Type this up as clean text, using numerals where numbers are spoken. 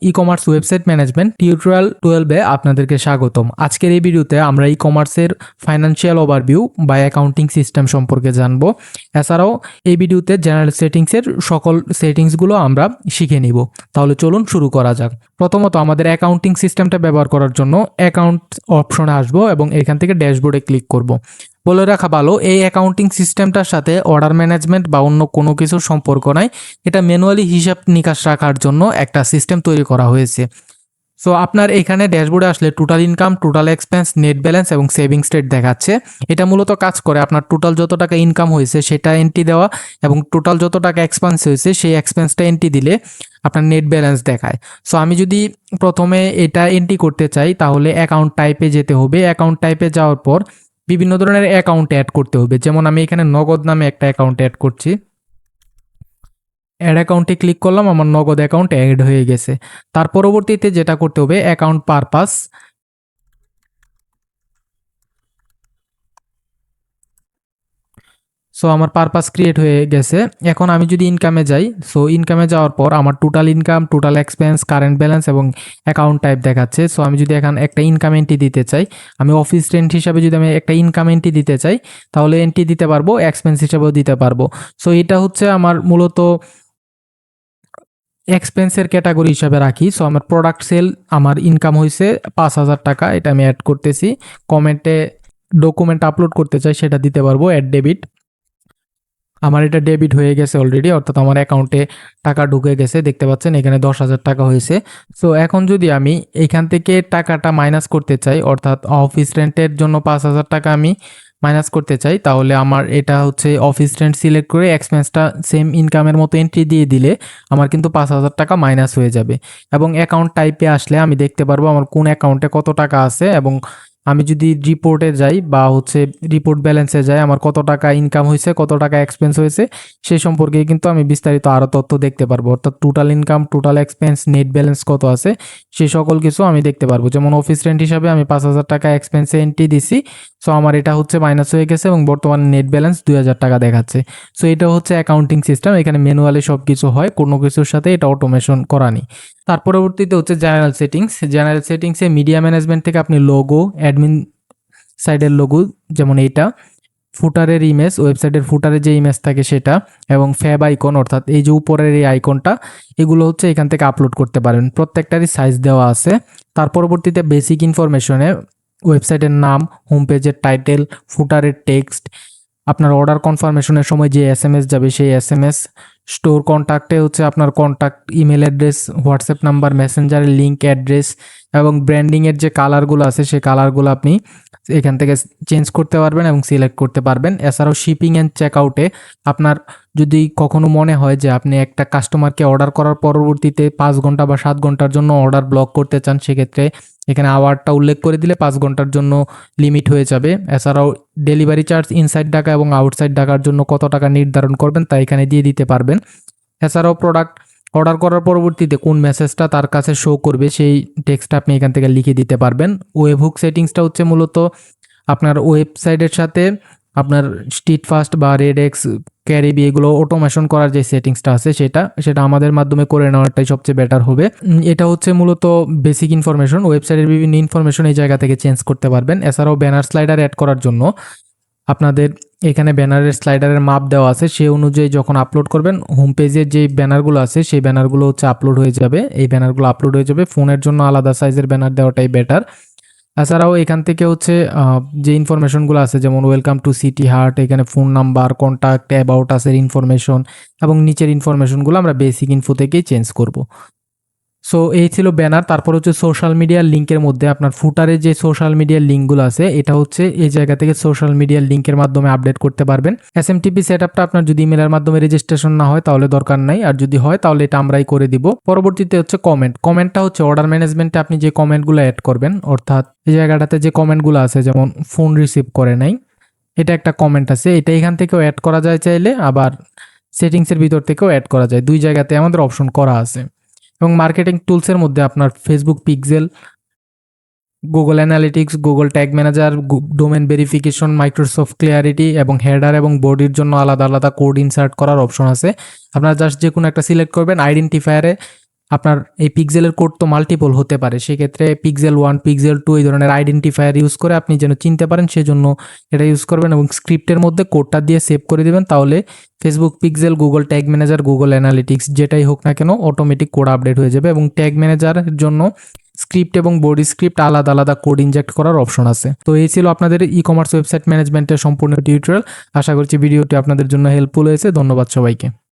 ই commerce website management tutorial 12-এ আপনাদেরকে স্বাগতম। আজকের এই ভিডিওতে আমরা ই কমার্সের ফাইন্যান্সিয়াল ওভারভিউ বা অ্যাকাউন্টিং সিস্টেম সম্পর্কে জানব। এছাড়াও এই ভিডিওতে জেনারেল সেটিংসের সকল সেটিংসগুলো আমরা শিখে নিব। তাহলে চলুন শুরু করা যাক। প্রথমত আমাদের অ্যাকাউন্টিং সিস্টেমটা ব্যবহার করার জন্য অ্যাকাউন্ট অপশনে আসবো এবং এখান থেকে ড্যাশবোর্ডে ক্লিক করব। বলে রাখা ভালো, এই অ্যাকাউন্টিং সিস্টেমটার সাথে অর্ডার ম্যানেজমেন্ট বা অন্য কোনো কিছুর সম্পর্ক নাই। এটা ম্যানুয়ালি হিসাব নিকাশ রাখার জন্য একটা সিস্টেম তৈরি করা হয়েছে। সো আপনার এখানে ড্যাশবোর্ডে আসলে total income, total expense, net balance এবং সেভিংস রেট দেখাচ্ছে। এটা মূলত কাজ করে আপনার টোটাল যত টাকা ইনকাম হয়েছে সেটা এন্ট্রি দেওয়া এবং টোটাল যত টাকা এক্সপেন্স হয়েছে সেই এক্সপেন্সটা এন্ট্রি দিলে আপনার নেট ব্যালেন্স দেখায়। সো আমি যদি প্রথমে এটা এন্ট্রি করতে চাই তাহলে অ্যাকাউন্ট টাইপে যেতে হবে। অ্যাকাউন্ট টাইপে যাওয়ার পর বিভিন্ন ধরনের অ্যাকাউন্ট অ্যাড করতে হবে। যেমন আমি এখানে নগদ নামে একটা অ্যাকাউন্ট অ্যাড করছি। অ্যাড অ্যাকাউন্টে ক্লিক করলাম, আমার নগদ অ্যাকাউন্ট অ্যাড হয়ে গেছে। তার পরবর্তীতে যেটা করতে হবে অ্যাকাউন্ট পারপাস। সো আমার পারপাস ক্রিয়েট হয়ে গেছে। এখন আমি যদি ইনকামে যাই, সো ইনকামে যাওয়ার পর আমার total income, total expense, current balance এবং অ্যাকাউন্ট টাইপ দেখাচ্ছে। সো আমি যদি এখন একটা ইনকাম এন্ট্রি দিতে চাই, আমি অফিস রেন্ট হিসাবে যদি আমি একটা ইনকাম এন্ট্রি দিতে চাই তাহলে এন্ট্রি দিতে পারবো, এক্সপেন্স হিসাবেও দিতে পারবো। সো এটা হচ্ছে আমার মূলত এক্সপেন্সের ক্যাটাগরি হিসাবে রাখি। সো আমার প্রোডাক্ট সেল, আমার ইনকাম হয়েছে 5,000 টাকা, এটা আমি অ্যাড করতেছি। কমেন্টে ডকুমেন্ট আপলোড করতে চাই সেটা দিতে পারবো, অ্যাড ডেবিট। আমার এটা ডেবিট হয়ে গেছে অলরেডি, অর্থাৎ আমার অ্যাকাউন্টে টাকা ঢুকে গেছে। দেখতে পাচ্ছেন এখানে 10,000 টাকা হয়েছে। সো এখন যদি আমি এখান থেকে টাকাটা মাইনাস করতে চাই, অর্থাৎ অফিস রেন্টের জন্য 5,000 টাকা আমি মাইনাস করতে চাই, তাহলে আমার এটা হচ্ছে অফিস রেন্ট সিলেক্ট করে এক্সপেন্সটা সেম ইনকামের মতো এন্ট্রি দিয়ে দিলে আমার কিন্তু 5,000 টাকা মাইনাস হয়ে যাবে। এবং অ্যাকাউন্ট টাইপে আসলে আমি দেখতে পারবো আমার কোন অ্যাকাউন্টে কত টাকা আছে, এবং আমি যদি রিপোর্টে যাই বা হচ্ছে রিপোর্ট ব্যালেন্সে যাই আমার কত টাকা ইনকাম হয়েছে, কত টাকা এক্সপেন্স হয়েছে সেই সম্পর্কে কিন্তু আমি বিস্তারিত আরও তথ্য দেখতে পারবো। অর্থাৎ total income, total expense, net balance কত আছে সেই সকল কিছু আমি দেখতে পারবো। যেমন অফিস রেন্ট হিসাবে আমি 5,000 টাকা এক্সপেন্সে এন্ট্রি দিছি। সো আমার এটা হচ্ছে মাইনাস হয়ে গেছে এবং বর্তমানে নেট ব্যালেন্স 2,000 টাকা দেখাচ্ছে। সো এটা হচ্ছে অ্যাকাউন্টিং সিস্টেম। এখানে ম্যানুয়ালি সব কিছু হয়, কোনো কিছুর সাথে এটা অটোমেশন করা নেই। তার পরবর্তীতে হচ্ছে জেনারেল সেটিংস। জেনারেল সেটিংসে মিডিয়া ম্যানেজমেন্ট থেকে আপনি লোগো, অ্যাডমিন সাইডের লোগো যেমন এইটা, ফুটারের ইমেজ, ওয়েবসাইটের ফুটারে যে ইমেজ থাকে সেটা, এবং ফ্যাব আইকন অর্থাৎ এই যে উপরের এই আইকনটা, এগুলো হচ্ছে এখান থেকে আপলোড করতে পারেন। প্রত্যেকটারই সাইজ দেওয়া আছে। তার পরবর্তীতে বেসিক ইনফরমেশনে ওয়েবসাইটের নাম, হোম পেজের টাইটেল, ফুটারের টেক্সট, আপনার অর্ডার কনফার্মেশনের সময় যে এসএমএস যাবে সেই এসএমএস, স্টোর কন্ট্যাক্টে হচ্ছে আপনার contact email address, WhatsApp number, মেসেঞ্জারের লিঙ্ক অ্যাড্রেস এবং ব্র্যান্ডিংয়ের যে কালারগুলো আছে সেই কালারগুলো আপনি এখান থেকে চেঞ্জ করতে পারবেন এবং সিলেক্ট করতে পারবেন। এছাড়াও শিপিং অ্যান্ড চেকআউটে আপনার যদি কখনো মনে হয় যে আপনি একটা কাস্টমারকে অর্ডার করার পরবর্তীতে 5 ঘন্টা বা 7 ঘন্টার জন্য অর্ডার ব্লক করতে চান, সেক্ষেত্রে এখানে আওয়ারটা উল্লেখ করে দিলে 5 ঘন্টার জন্য লিমিট হয়ে যাবে। এছাড়াও ডেলিভারি চার্জ ইনসাইড ঢাকা এবং আউটসাইড ঢাকার জন্য কত টাকা নির্ধারণ করবেন তা এখানে দিয়ে দিতে পারবেন। এছাড়াও প্রোডাক্ট অর্ডার করার পরবর্তীতে কোন মেসেজটা তার কাছে শো করবে সেই টেক্সটটা আপনি এখান থেকে লিখে দিতে পারবেন। ওয়েব হুক সেটিংসটা হচ্ছে মূলত আপনার ওয়েবসাইটের সাথে আপনার স্ট্রিট ফাস্ট বা রেডএক্স, ক্যারিবি এগুলো অটোমেশন করার যে সেটিংসটা আছে সেটা আমাদের মাধ্যমে করে নেওয়াটাই সবচেয়ে বেটার হবে। এটা হচ্ছে মূলত বেসিক ইনফরমেশন। ওয়েবসাইটের বিভিন্ন ইনফরমেশন এই জায়গা থেকে চেঞ্জ করতে পারবেন। এছাড়াও ব্যানার স্লাইডার অ্যাড করার জন্য আপনাদের এখানে ব্যানারের স্লাইডারের মাপ দেওয়া আছে, সেই অনুযায়ী যখন আপলোড করবেন হোম পেজের যে ব্যানারগুলো আছে সেই ব্যানারগুলো হচ্ছে আপলোড হয়ে যাবে। এই ব্যানারগুলো আপলোড হয়ে যাবে। ফোনের জন্য আলাদা সাইজের ব্যানার দেওয়াটাই বেটার। এছাড়াও এখান থেকে হচ্ছে যে ইনফরমেশনগুলো আছে যেমন ওয়েলকাম টু সিটি হার্ট, এখানে ফোন নাম্বার, কন্ট্যাক্ট, অ্যাবাউট আসের ইনফরমেশন এবং নিচের ইনফরমেশনগুলো আমরা বেসিক ইনফো থেকেই চেঞ্জ করব। সো এই ছিল ব্যানার। তারপর হচ্ছে সোশ্যাল মিডিয়ার লিঙ্কের মধ্যে আপনার ফুটারে যে সোশ্যাল মিডিয়ার লিঙ্কগুলো আছে এটা হচ্ছে এই জায়গা থেকে সোশ্যাল মিডিয়ার লিঙ্কের মাধ্যমে আপডেট করতে পারবেন। এসএমটিপি সেটআপটা আপনার যদি ইমেলের মাধ্যমে রেজিস্ট্রেশন না হয় তাহলে দরকার নাই, আর যদি হয় তাহলে এটা আমরাই করে দিব। পরবর্তীতে হচ্ছে কমেন্টটা হচ্ছে অর্ডার ম্যানেজমেন্টে আপনি যে কমেন্টগুলো অ্যাড করবেন, অর্থাৎ এই জায়গাটাতে যে কমেন্টগুলো আছে যেমন ফোন রিসিভ করে নাই, এটা একটা কমেন্ট আছে, এটা এখান থেকেও অ্যাড করা যায় চাইলে, আবার সেটিংসের ভিতর থেকেও অ্যাড করা যায়। দুই জায়গাতে আমাদের অপশন করা আছে। এবং মার্কেটিং টুলসের মধ্যে আপনার Facebook pixel, Google analytics, Google tag manager, domain verification, Microsoft clarity এবং হেডার এবং বডির জন্য আলাদা আলাদা কোড ইনসার্ট করার অপশন আছে। আপনারা জাস্ট যে কোনো একটা সিলেক্ট করবেন। আইডেন্টিফায়ারে আপনার এই পিক্সেলের কোড তো মাল্টিপল হতে পারে, সেক্ষেত্রে পিক্সেল 1 পিক্সেল 2 এই ধরনের আইডেন্টিফায়ার ইউজ করে আপনি যেন চিনতে পারেন সেজন্য এটা ইউজ করবেন এবং স্ক্রিপ্টের মধ্যে কোডটা দিয়ে সেভ করে দিবেন। তাহলে Facebook pixel, Google tag manager, Google analytics যেটাই হোক না কেন অটোমেটিক কোড আপডেট হয়ে যাবে। এবং ট্যাগ ম্যানেজারের জন্য স্ক্রিপ্ট এবং বডি স্ক্রিপ্ট আলাদা আলাদা কোড ইনজেক্ট করার অপশন আছে। তো এই ছিল আপনাদের ই কমার্স ওয়েবসাইট ম্যানেজমেন্টের সম্পূর্ণ টিউটোরিয়াল। আশা করছি ভিডিওটি আপনাদের জন্য হেল্পফুল হয়েছে। ধন্যবাদ সবাইকে।